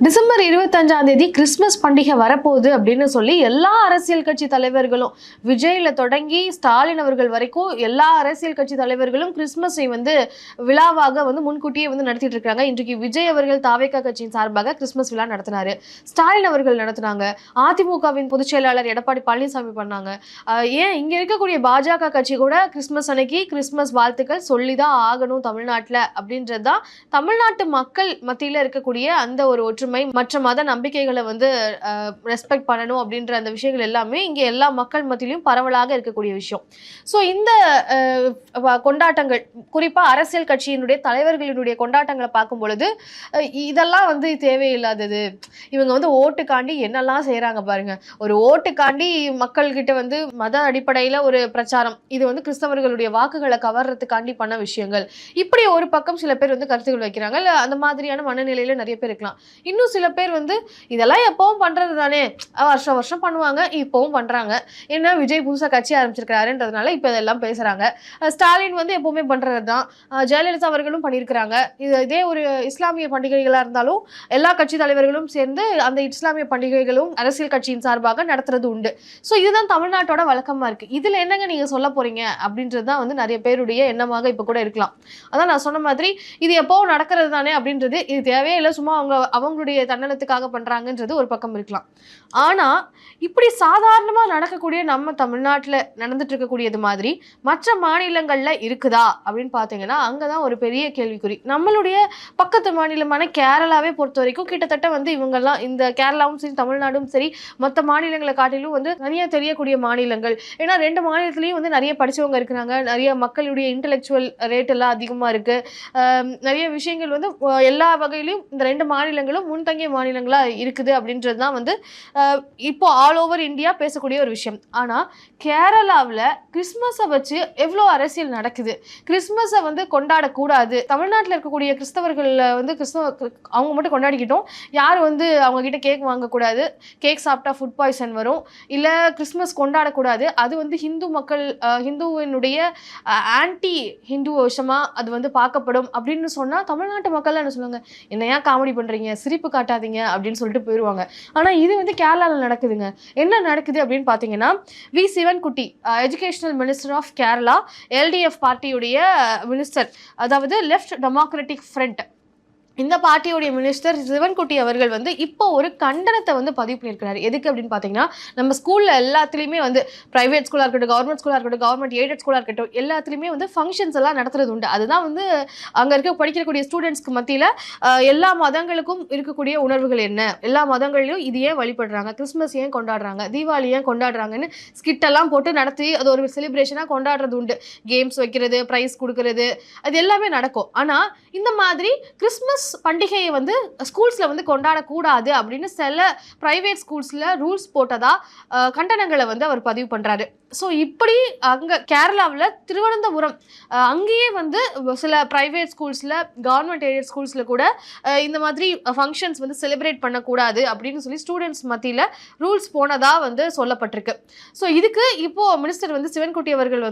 December 25ஆம் தேதி Christmas பண்டிகை வரப்போகுது அப்படின்னு சொல்லி எல்லா அரசியல் கட்சி தலைவர்களும் விஜயில தொடங்கி ஸ்டாலின் அவர்கள் வரைக்கும் எல்லா அரசியல் கட்சி தலைவர்களும் கிறிஸ்மஸை விழாவாக முன்கூட்டியே நடத்திட்டு இருக்காங்க. இன்றைக்கு விஜய் அவர்கள் தாவேகா கட்சியின் சார்பாக கிறிஸ்மஸ் விழா நடத்தினாரு. ஸ்டாலின் அவர்கள் நடத்தினாங்க. அதிமுகவின் பொதுச் செயலாளர் எடப்பாடி பழனிசாமி பண்ணாங்க. ஏன் இங்க இருக்கக்கூடிய பாஜக கட்சி கூட கிறிஸ்மஸ் அன்னைக்கு கிறிஸ்மஸ் வாழ்த்துக்கள் சொல்லிதான் ஆகணும் தமிழ்நாட்டில் அப்படின்றதுதான் தமிழ்நாட்டு மக்கள் மத்தியில் இருக்கக்கூடிய அந்த ஒரு ஒற்றுமை, மற்ற மத நம்பிக்கைகளை ரெஸ்பெக்ட் பண்ணணும் அப்படின்ற அந்த விஷயங்கள் எல்லாமே இங்க எல்லா மக்கள் மத்தியிலும் பரவலாக இருக்கக்கூடிய விஷயம். ஸோ இந்த கொண்டாட்டங்கள், குறிப்பா அரசியல் கட்சியினுடைய தலைவர்களினுடைய கொண்டாட்டங்களை பார்க்கும் பொழுது இதெல்லாம் தேவையில்லாதது. இவங்க ஓட்டுக்காண்டி என்னெல்லாம் செய்யறாங்க பாருங்க. ஒரு ஓட்டுக்காண்டி மக்கள் கிட்ட மத அடிப்படையில ஒரு பிரச்சாரம், இது கிறிஸ்தவர்களுடைய வாக்குகளை கவர்றதுக்காண்டி பண்ண விஷயங்கள். இப்படி ஒரு பக்கம் சில பேர் கருத்துக்கள் வைக்கிறாங்க. அந்த மாதிரியான மனநிலையில நிறைய பேர் இருக்கலாம். இன்னும் சில பேர் இதெல்லாம் எப்பவும் பண்றது தானே, வருஷம் வருஷம் பண்ணுவாங்க, இப்பவும் பண்றாங்க, என்ன விஜய் புதுசா கட்சி ஆரம்பிச்சிருக்காருன்றதுனால இப்ப இதெல்லாம் பேசுறாங்க. ஸ்டாலின் எப்பவுமே பண்றதுதான், ஜெயலலிதா அவர்களும் பண்ணியிருக்கிறாங்க. இதே ஒரு இஸ்லாமிய பண்டிகைகளா இருந்தாலும் எல்லா கட்சி தலைவர்களும் சேர்ந்து அந்த இஸ்லாமிய பண்டிகைகளும் அரசியல் கட்சியின் சார்பாக நடத்துறது உண்டு. ஸோ இதுதான் தமிழ்நாட்டோட வழக்கமா இருக்கு. இதுல என்னங்க நீங்க சொல்ல போறீங்க அப்படின்றதுதான் நிறைய பேருடைய எண்ணமாக இப்ப கூட இருக்கலாம். அதான் நான் சொன்ன மாதிரி இது எப்பவும் நடக்கிறது தானே அப்படின்றது, இது தேவையே இல்லை, சும்மா அவங்களுடைய தன்னலத்துக்காக பண்றாங்கன்றது ஒரு பக்கம் இருக்கலாம். ஆனா இப்படி சாதாரணமா நடக்கக்கூடிய நம்ம தமிழ்நாட்டுல நடந்துட்டு இருக்கக்கூடியது மாதிரி மற்ற மாநிலங்கள்ல இருக்குதா அப்படின்னு பாத்தீங்கன்னா அங்கதான் ஒரு பெரிய கேள்விக்குறி. நம்மளுடைய பக்கத்து மாநிலமான கேரளாவே பொறுத்த வரைக்கும் கிட்டத்தட்ட இவங்கெல்லாம், இந்த கேரளாவும் சரி தமிழ்நாடும் சரி, மற்ற மாநிலங்களை காட்டிலும் தனியா தெரியக்கூடிய மாநிலங்கள். ஏன்னா ரெண்டு மாநிலத்திலயும் நிறைய படிச்சவங்க இருக்கிறாங்க, நிறைய மக்களுடைய இன்டெலெக்சுவல் ரேட் எல்லாம் அதிகமா இருக்கு. நிறைய விஷயங்கள் எல்லா வகையிலும் இந்த ரெண்டு மாநிலங்களும் முன்தங்கிய மாநிலங்களா இருக்குது அப்படின்றதுதான் இப்போ ஆல் ஓவர் இந்தியா பேசக்கூடிய ஒரு விஷயம். ஆனா கேரளாவில் கிறிஸ்மஸை வச்சு எவ்வளோ அரசியல் நடக்குது. கிறிஸ்மஸை கொண்டாடக்கூடாது, தமிழ்நாட்டில் இருக்கக்கூடிய கிறிஸ்தவர்கள் அவங்க மட்டும் கொண்டாடிக்கிட்டோம், யாரும் அவங்க கிட்ட கேக் வாங்கக்கூடாது, கேக் சாப்பிட்டா ஃபுட் பாய்சன் வரும், இல்லை கிறிஸ்மஸ் கொண்டாடக்கூடாது, அது ஹிந்து மக்கள் ஹிந்துவினுடைய ஆன்டி ஹிந்து விஷயமா அது பார்க்கப்படும் அப்படின்னு சொன்னா தமிழ்நாட்டு மக்கள் என்ன சொல்லுவாங்க, என்னையா காமெடி பண்றீங்க, சிரிப்பு காட்டாதீங்க அப்படின்னு சொல்லிட்டு போயிடுவாங்க. ஆனா இது கேரளாவில் நடக்குதுங்க. என்ன நடக்குது அப்படின்னு பாத்தீங்கன்னா, V Sivankutty, educational minister of Kerala, LDF பார்ட்டியுடைய மினிஸ்டர், அதாவது லெஃப்ட் டெமோக்ராட்டிக் ஃப்ரண்ட், இந்த பார்ட்டியோடைய மினிஸ்டர் சிவன்குட்டி அவர்கள் இப்போ ஒரு கண்டனத்தை பதிவு பண்ணியிருக்கிறாரு. எதுக்கு அப்படின்னு பார்த்தீங்கன்னா, நம்ம ஸ்கூலில் எல்லாத்துலேயுமே ப்ரைவேட் ஸ்கூலாக இருக்கட்டும், கவர்மெண்ட் ஸ்கூலாக இருக்கட்டும், கவர்மெண்ட் எய்டட் ஸ்கூலாக இருக்கட்டும், எல்லாத்துலேயுமே ஃபங்க்ஷன்ஸ் எல்லாம் நடத்துறது உண்டு. அதுதான் அங்கே இருக்க படிக்கக்கூடிய ஸ்டூடெண்ட்ஸ்க்கு மத்தியில் எல்லா மதங்களுக்கும் இருக்கக்கூடிய உணர்வுகள் என்ன, எல்லா மதங்களையும் இது ஏன் வழிபடுறாங்க, கிறிஸ்மஸ் ஏன் கொண்டாடுறாங்க, தீபாவளி ஏன் கொண்டாடுறாங்கன்னு ஸ்கிட்டெல்லாம் போட்டு நடத்தி அது ஒரு செலிப்ரேஷனாக கொண்டாடுறது உண்டு. கேம்ஸ் வைக்கிறது, ப்ரைஸ் கொடுக்கறது, அது எல்லாமே நடக்கும். ஆனால் இந்த மாதிரி கிறிஸ்மஸ் பண்டிகையை ஸ்கூல்ஸ்ல கொண்டாடக்கூடாது அப்படின்னு சில பிரைவேட் ஸ்கூல்ஸ்ல ரூல்ஸ் போட்டதா கண்டனங்களை அவர் பதிவு பண்றாரு. ஸோ இப்படி அங்க கேரளாவில் திருவனந்தபுரம் அங்கேயே சில பிரைவேட் ஸ்கூல்ஸ்ல, கவர்மெண்ட் எய்டட் ஸ்கூல்ஸ்ல கூட இந்த மாதிரி ஃபங்க்ஷன்ஸ் செலிப்ரேட் பண்ணக்கூடாது அப்படின்னு சொல்லி ஸ்டூடெண்ட்ஸ் மத்தியில் ரூல்ஸ் போனதா சொல்லப்பட்டிருக்கு. ஸோ இதுக்கு இப்போ மினிஸ்டர் சிவன்குட்டி அவர்கள்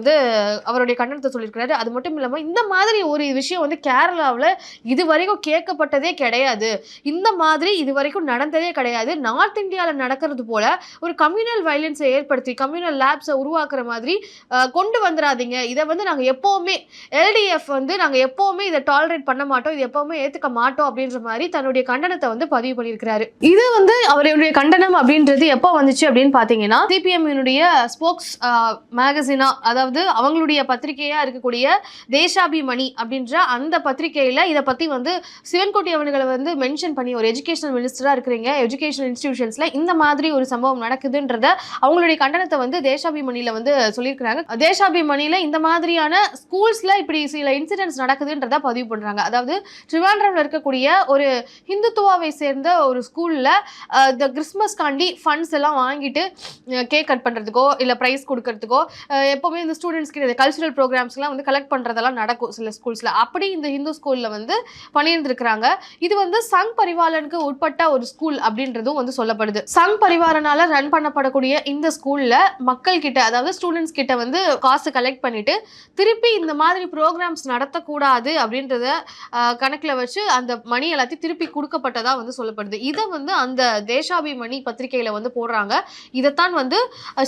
அவருடைய கண்டனத்தை சொல்லியிருக்கிறாரு. அது மட்டும் இல்லாமல் இந்த மாதிரி ஒரு விஷயம் கேரளாவில் இது வரைக்கும் கேட்கப்பட்டதே கிடையாது, இந்த மாதிரி இது வரைக்கும் நடந்ததே கிடையாது. நார்த் இந்தியாவில் நடக்கிறது போல ஒரு கம்யூனல் வயலன்ஸை ஏற்படுத்தி கம்யூனல் லேப்ஸை உருவாக்குற மாதிரி கொண்டு வந்துடாதீங்க. இதை நாங்க எப்பவுமே எல்டிஎஃப் நாங்க எப்பவுமே இதை டாலரேட் பண்ண மாட்டோம், இது எப்பவுமே ஏத்துக்க மாட்டோம் அப்படின்ற மாதிரி தன்னுடைய கண்டனத்தை பதிவு பண்ணியிருக்கிறாரு. இது அவருடைய கண்டனம் அப்படின்றது எப்போ வந்துச்சு அப்படின்னு பாத்தீங்கன்னா, சிபிஎம் ஸ்போக்ஸ் மேகசினா, அதாவது அவங்களுடைய பத்திரிகையா இருக்கக்கூடிய தேசாபிமணி அப்படின்ற அந்த பத்திரிகையில இதை பத்தி சிவன்குட்டி அவர்களை மென்ஷன் பண்ணி, ஒரு எஜுகேஷனல் மினிஸ்டரா இருக்கிறீங்க, எஜுகேஷனல் இன்ஸ்டிடியூஷன்ஸ்ல இந்த மாதிரி ஒரு சம்பவம் நடக்குதுன்றத அவங்களுடைய கண்டனத்தை தேசாபிமணியில சொல்லியிருக்கிறாங்க. தேசாபிமணியில இந்த மாதிரியான ஸ்கூல்ஸ்ல இப்படி சில இன்சிடென்ட்ஸ் நடக்குதுன்றத பதிவு பண்றாங்க. அதாவது ட்ரிவாண்ட்ரம்ல இருக்கக்கூடிய ஒரு ஹிந்துத்துவாவை சேர்ந்த ஒரு ஸ்கூல்ல இந்த கிறிஸ்மஸ் காண்டி ஃபண்ட்ஸ் எல்லாம் வாங்கிட்டு கேக் கட் பண்றதுக்கோ இல்ல பிரைஸ் கொடுக்கறதுக்கோ எப்பவுமே இந்த ஸ்டூடெண்ட்ஸ் கிட்ட கல்ச்சுரல் ப்ரோக்ராம்ஸ் எல்லாம் கலெக்ட் பண்றதெல்லாம் நடக்கும் சில ஸ்கூல்ஸ்ல. அப்படி இந்த ஹிந்து ஸ்கூல்ல பண்ணியிருந்திருக்கிறாங்க. இருக்கிறாங்க. இது வந்து சங் பரிவாரனுக்கு உட்பட்ட ஒரு ஸ்கூல் அப்படின்றதும் வந்து சொல்லப்படுது. சங் பரிவாரனால ரன் பண்ணப்படக்கூடிய இந்த ஸ்கூல்ல மக்கள் கிட்ட, அதாவது ஸ்டூடெண்ட்ஸ் கிட்ட வந்து காசு கலெக்ட் பண்ணிட்டு திருப்பி இந்த மாதிரி ப்ரோக்ராம்ஸ் நடத்தக்கூடாது அப்படின்றத கணக்குல வச்சு அந்த மணி எல்லாத்தையும் திருப்பி கொடுக்கப்பட்டதா வந்து சொல்லப்படுது. இதை வந்து அந்த தேசாபிமணி பத்திரிகையில வந்து போடுறாங்க. இதைத்தான் வந்து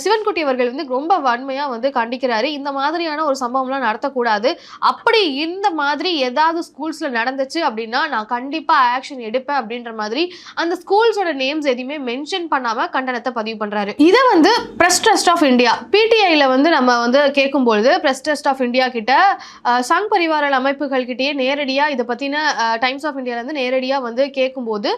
சிவன்குட்டி அவர்கள் வந்து ரொம்ப வன்மையா வந்து கண்டிக்கிறாரு. இந்த மாதிரியான ஒரு சம்பவம்லாம் நடத்தக்கூடாது. அப்படி இந்த மாதிரி ஏதாவது ஸ்கூல்ஸ்ல நடந்துச்சு அப்படின்னா நான் கண்டிப்பா ஆக்ஷன் எடுப்பேன் அப்படின்ற மாதிரி அந்த ஸ்கூல்ஸோட நேம்ஸ் எதையுமே மென்ஷன் பண்ணாம கண்டனத்தை பதிவு பண்றாரு. இதை வந்து பிரஸ் ட்ரஸ்ட் ஆஃப் இந்தியா பிடிஐல வந்து நம்ம வந்து கேட்கும்பொழுது பிரஸ் ட்ரஸ்ட் ஆஃப் இந்தியா கிட்ட சங் பரிவார அமைப்புகள் கிட்டே நேரடியா இதை பத்தின டைம்ஸ் ஆஃப் இந்தியால இருந்து நேரடியா வந்து கேட்கும்போது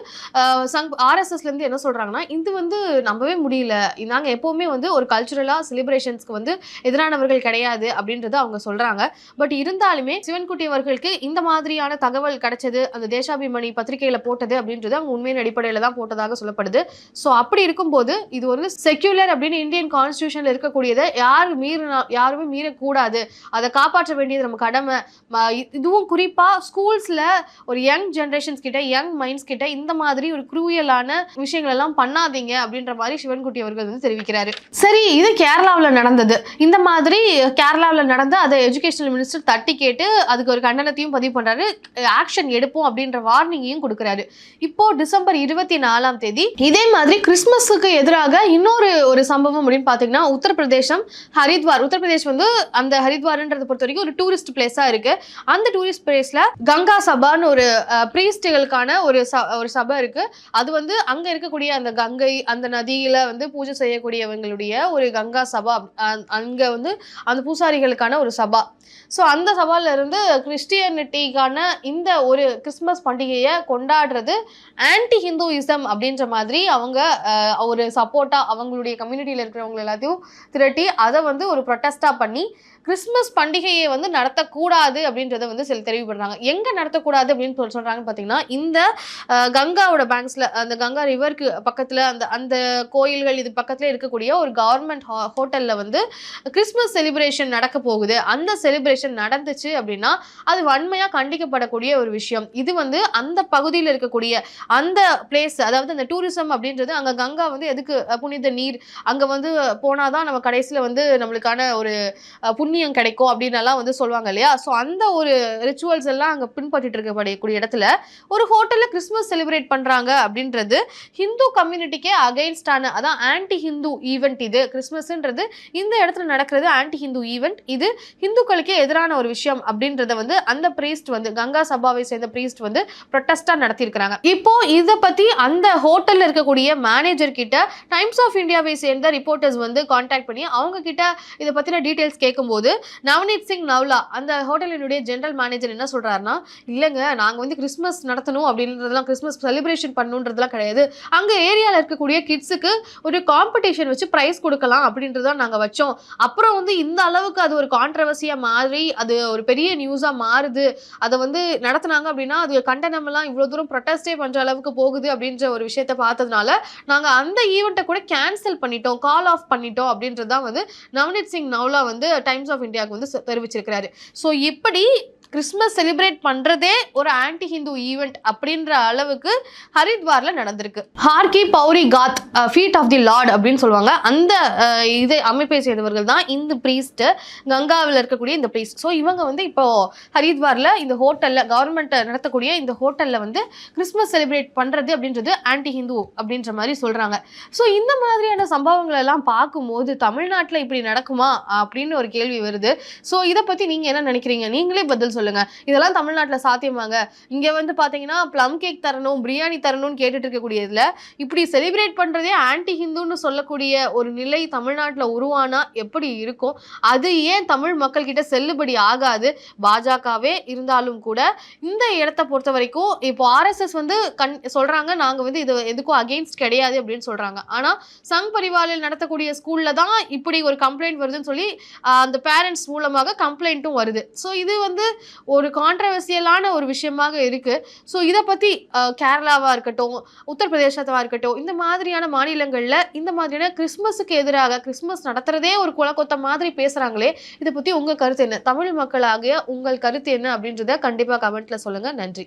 ஆர்எஸ்எஸ்ல இருந்து என்ன சொல்றாங்கன்னா, இது வந்து நம்பவே முடியல, நாங்க எப்பவுமே வந்து ஒரு கல்ச்சுரலா செலிப்ரேஷன்ஸ்க்கு வந்து எதிரானவர்கள் கிடையாது அப்படின்றத அவங்க சொல்றாங்க. பட் இருந்தாலுமே சிவன்குட்டி அவர்களுக்கு இந்த மாதிரியான தகவல் கிடைச்சது அந்த தேசாபிமணி பத்திரிகையில போட்டது அப்படின்றது அவங்க உண்மையின் அடிப்படையில தான் போட்டதாக சொல்லப்படுது. ஸோ அப்படி இருக்கும்போது இது ஒரு செக்யூலர் அப்படின்னு இந்தியன் கான்ஸ்டிடியூஷன்ல இருக்கக்கூடியதை யாருமே மீறக்கூடாது, அதை காப்பாற்ற வேண்டியது நம்ம கடமை. இதுவும் குறிப்பா ஸ்கூல்ஸ்ல ஒரு யங் ஜெனரேஷன்ஸ் கிட்ட, யங் மைண்ட்ஸ் கிட்ட இந்த மாதிரி ஒரு குரூயலான விஷயங்கள் எல்லாம் பண்ணாதீங்க அப்படின்ற மாதிரி சிவன்குட்டி அவர்கள் வந்து தெரிவிக்கிறாரு. சரி, இது கேரளாவில் நடந்தது. இந்த மாதிரி கேரளாவில் நடந்து அதை எஜுகேஷனல் மினிஸ்டர் தட்டி கேட்டு அதுக்கு ஒரு கண்டனத்தையும் பதிவு பண்றாரு, ஆக்ஷன் எடுப்போம் அப்படின்ற வார்னிங்கையும் கொடுக்கிறாரு. இப்போ டிசம்பர் 24 இதே மாதிரி கிறிஸ்துமஸுக்கு எதிராக இன்னொரு ஒரு சம்பவம் அப்படின்னு பாத்தீங்கன்னா உத்தரப்பிரதேசம் ஹரித்வார். உத்தரப்பிரதேஷ் வந்து அந்த ஹரித்வார்ன்றதை பொறுத்த வரைக்கும் ஒரு டூரிஸ்ட் பிளேஸா இருக்கு. அந்த டூரிஸ்ட் பிளேஸ்ல கங்கா சபான்னு ஒரு பிரீஸ்டுகளுக்கான ஒரு சபை இருக்கு. அது வந்து அங்க இருக்கக்கூடிய அந்த கங்கை அந்த நதியில வந்து பூஜை செய்யக்கூடியவங்களுடைய ஒரு கங்கா சபா, அங்க வந்து அந்த பூசாரிகளுக்கான ஒரு சபா. ஸோ அந்த சபால இருந்து கிறிஸ்டியனிட்டிக்கான இந்த ஒரு கிறிஸ்துமஸ் பண்டிகையை கொண்டாடுறது ஆன்டி ஹிந்துயிசம் அப்படின்ற மாதிரி அவங்க ஒரு சப்போர்ட்டா அவங்களுடைய கம்யூனிட்டியில இருக்கிறவங்க எல்லாத்தையும் திரட்டி அதை வந்து ஒரு ப்ரொட்டஸ்டா பண்ணி கிறிஸ்துமஸ் பண்டிகையை வந்து நடத்தக்கூடாது அப்படின்றத வந்து சில தெரிவிப்படுறாங்க. எங்க நடத்தக்கூடாது அப்படின்னு சொல்றாங்கன்னு பார்த்தீங்கன்னா, இந்த கங்காவோட பேங்க்ஸ்ல, அந்த கங்கா ரிவருக்கு பக்கத்துல அந்த கோயில்கள் இது பக்கத்துல இருக்கக்கூடிய ஒரு கவர்மெண்ட் ஹோட்டல்ல வந்து கிறிஸ்துமஸ் செலிப்ரேஷன் நடக்க போகுது. அந்த செலிப்ரேஷன் நடந்துச்சு அப்படின்னா அது வன்மையா கண்டிக்கப்படக்கூடிய ஒரு விஷயம். இது வந்து அந்த பகுதியில் இருக்கக்கூடிய அந்த பிளேஸ், அதாவது அந்த டூரிசம் அப்படின்றது, அங்க கங்கா வந்து எதுக்கு புனித நீர், அங்க வந்து போனாதான் நம்ம கடைசியில வந்து நம்மளுக்கான ஒரு புண்ணியம் கிடைக்கும் அப்படின்னு எல்லாம் வந்து சொல்லுவாங்க இல்லையா. ஸோ அந்த ஒரு ரிச்சுவல்ஸ் எல்லாம் அங்கே பின்பற்றிட்டு இருக்கக்கூடிய இடத்துல ஒரு ஹோட்டல்ல கிறிஸ்துமஸ் செலிப்ரேட் பண்றாங்க அப்படின்றது ஹிந்து கம்யூனிட்டிக்கே அகைன்ஸ்டான, அதான் ஆன்டி ஹிந்து ஈவெண்ட். இது கிறிஸ்துமஸ்ன்றது இந்த இடத்துல நடக்கிறது ஆன்டி ஹிந்து ஈவெண்ட், இது ஹிந்துக்களுக்கே எதிரான ஒரு விஷயம் அப்படின்றத வந்து அந்த பிரீஸ்ட் வந்து கங்கா சபாவை சேர்ந்த பிரீஸ்ட் வந்து ப்ரொட்டஸ்டா நடத்தியிருக்கிறாங்க. இப்போ இதை பத்தி அந்த ஹோட்டல்ல இருக்கக்கூடிய மேனேஜர் கிட்ட டைம்ஸ் ஆஃப் இந்தியாவை சேர்ந்த ரிப்போர்ட்டர்ஸ் வந்து கான்டாக்ட் பண்ணி அவங்க கிட்ட இதை பத்தின டீடைல்ஸ் கேட்கும்போது நவநீத் சிங் நவ்லா அந்த ஹோட்டலினுடைய ஜெனரல் மேனேஜர் என்ன சொல்றாருன்னா, இல்லைங்க நாங்க வந்து கிறிஸ்துமஸ் நடத்தணும் அப்படின்றதெல்லாம், கிறிஸ்துமஸ் செலிப்ரேஷன் பண்ணணுன்றதுலாம் கிடையாது, அங்க ஏரியால இருக்கக்கூடிய கிட்ஸுக்கு ஒரு காம்படிஷன் வச்சு பிரைஸ் கொடுக்கலாம் அப்படின்றதான் நாங்க வச்சோம். அப்புறம் வந்து இந்த அளவுக்கு அது ஒரு கான்ட்ரவர்சியா மாறி அது ஒரு பெரிய நியூஸா மாறுது, அதை வந்து நடத்தினாங்க அப்படின்னா அது கண்டனம் எல்லாம் இவ்வளவு தூரம் ப்ரொட்டஸ்டே பண்ற அளவுக்கு போகுது அப்படின்ற ஒரு விஷயத்த பார்த்ததுனால நாங்க அந்த ஈவெண்ட்டை கூட கேன்சல் பண்ணிட்டோம், கால் ஆஃப் பண்ணிட்டோம் அப்படின்றதான் வந்து நவநீத் சிங் நவ்லா வந்து டைம்ஸ் ஆஃப் இந்தியாவுக்கு வந்து தெரிவிச்சிருக்கிறாரு. ஸோ இப்படி கிறிஸ்துமஸ் செலிப்ரேட் பண்றதே ஒரு ஆன்டி ஹிந்து ஈவெண்ட் அப்படின்ற அளவுக்கு ஹரித்வார்ல நடந்திருக்கு. ஹார்கி பௌரி காத் ஃபீட் ஆஃப் தி லார்ட் அப்படின்னு சொல்லுவாங்க. அந்த இது அமைப்பை சேர்ந்தவர்கள் தான் இந்த பிரீஸ்ட், கங்காவில் இருக்கக்கூடிய இந்த பிரீஸ்ட். ஸோ இவங்க வந்து இப்போ ஹரித்வார்ல இந்த ஹோட்டல்ல, கவர்மெண்ட் நடத்தக்கூடிய இந்த ஹோட்டல்ல வந்து கிறிஸ்துமஸ் செலிப்ரேட் பண்றது அப்படின்றது ஆன்டி ஹிந்து அப்படின்ற மாதிரி சொல்றாங்க. ஸோ இந்த மாதிரியான சம்பவங்கள் எல்லாம் பார்க்கும்போது தமிழ்நாட்டில் இப்படி நடக்குமா அப்படின்னு ஒரு கேள்வி வருது. ஸோ இதை பத்தி நீங்க என்ன நினைக்கிறீங்க? நீங்களே பதில் சொல்லுங்க. இதெல்லாம் தமிழ்நாட்டில் சாத்தியமாங்க? இங்க வந்து பாத்தீங்கன்னா பிளம் கேக் தரணும், பிரியாணி தரணும்னு கேட்டுட்டு இருக்கக்கூடியதுல இப்படி செலிப்ரேட் பண்றதே ஆன்டி ஹிந்துன்னு சொல்லக்கூடிய ஒரு நிலை தமிழ்நாட்டில் உருவானா எப்படி இருக்கும்? அது ஏன் தமிழ் மக்கள் கிட்ட செல்லுபடி ஆகாது? பாஜகவே இருந்தாலும் கூட இந்த இடத்தை பொறுத்த வரைக்கும் இப்போ ஆர்எஸ்எஸ் வந்து சொல்றாங்க நாங்க வந்து இது எதுக்கும் அகெயின்ஸ்ட் கிடையாது அப்படின்னு சொல்றாங்க. ஆனா சங் பரிவாரில் நடத்தக்கூடிய ஸ்கூல்ல தான் இப்படி ஒரு கம்ப்ளைண்ட் வருதுன்னு சொல்லி அந்த பேரண்ட்ஸ் மூலமாக கம்ப்ளைண்ட்டும் வருது. ஸோ இது வந்து ஒரு கான்ட்ரவர்சியலான ஒரு விஷயமாக இருக்கு. ஸோ இதை பத்தி கேரளாவா இருக்கட்டும், உத்தரப்பிரதேசத்தவா இருக்கட்டும், இந்த மாதிரியான மாநிலங்கள்ல இந்த மாதிரியான கிறிஸ்துமஸுக்கு எதிராக கிறிஸ்துமஸ் நடத்துறதே ஒரு குலக்கொத்த மாதிரி பேசுறாங்களே, இதை பத்தி உங்க கருத்து என்ன? தமிழ் மக்களாகிய உங்கள் கருத்து என்ன அப்படின்றத கண்டிப்பா கமெண்ட்ல சொல்லுங்க. நன்றி.